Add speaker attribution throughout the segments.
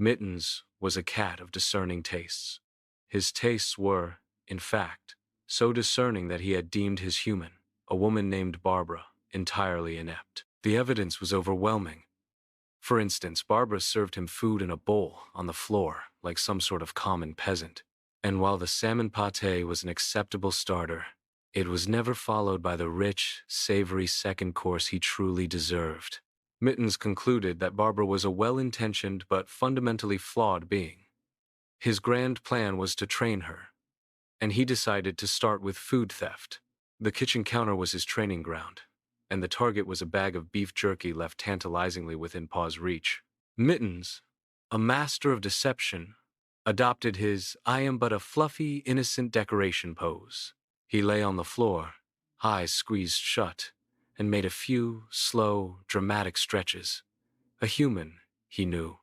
Speaker 1: Mittens was a cat of discerning tastes. His tastes were, in fact, so discerning that he had deemed his human, a woman named Barbara, entirely inept. The evidence was overwhelming. For instance, Barbara served him food in a bowl on the floor, like some sort of common peasant. And while the salmon pâté was an acceptable starter, it was never followed by the rich, savory second course he truly deserved. Mittens concluded that Barbara was a well-intentioned but fundamentally flawed being. His grand plan was to train her, and he decided to start with food theft. The kitchen counter was his training ground, and the target was a bag of beef jerky left tantalizingly within Paw's reach. Mittens, a master of deception, adopted his "I am but a fluffy, innocent decoration" pose. He lay on the floor, eyes squeezed shut, and made a few, slow, dramatic stretches. A human, he knew,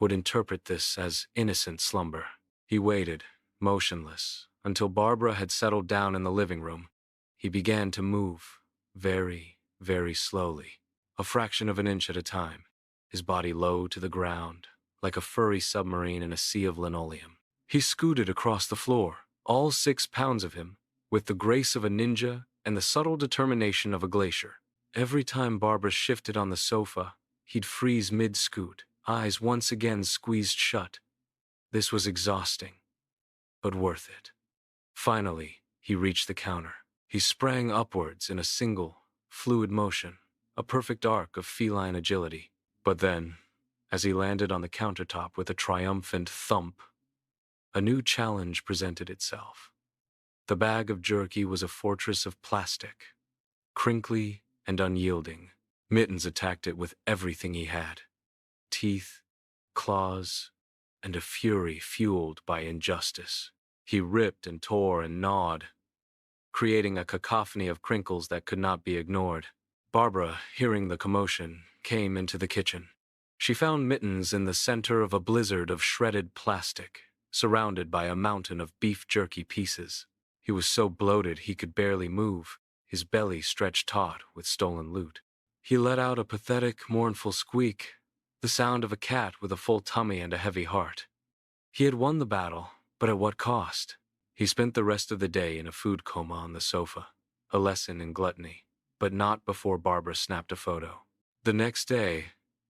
Speaker 1: would interpret this as innocent slumber. He waited, motionless, until Barbara had settled down in the living room. He began to move, very, very slowly, a fraction of an inch at a time, his body low to the ground, like a furry submarine in a sea of linoleum. He scooted across the floor, all 6 pounds of him, with the grace of a ninja and the subtle determination of a glacier. Every time Barbara shifted on the sofa, he'd freeze mid-scoot, eyes once again squeezed shut. This was exhausting, but worth it. Finally, he reached the counter. He sprang upwards in a single, fluid motion, a perfect arc of feline agility. But then, as he landed on the countertop with a triumphant thump, a new challenge presented itself. The bag of jerky was a fortress of plastic, crinkly and unyielding. Mittens attacked it with everything he had: teeth, claws, and a fury fueled by injustice. He ripped and tore and gnawed, creating a cacophony of crinkles that could not be ignored. Barbara, hearing the commotion, came into the kitchen. She found Mittens in the center of a blizzard of shredded plastic, surrounded by a mountain of beef jerky pieces. He was so bloated he could barely move, his belly stretched taut with stolen loot. He let out a pathetic, mournful squeak, the sound of a cat with a full tummy and a heavy heart. He had won the battle, but at what cost? He spent the rest of the day in a food coma on the sofa, a lesson in gluttony, but not before Barbara snapped a photo. The next day,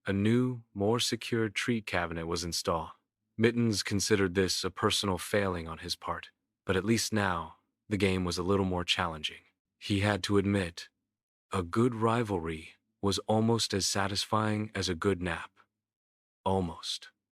Speaker 1: a new, more secured treat cabinet was installed. Mittens considered this a personal failing on his part, but at least now, the game was a little more challenging. He had to admit, a good rivalry was almost as satisfying as a good nap. Almost.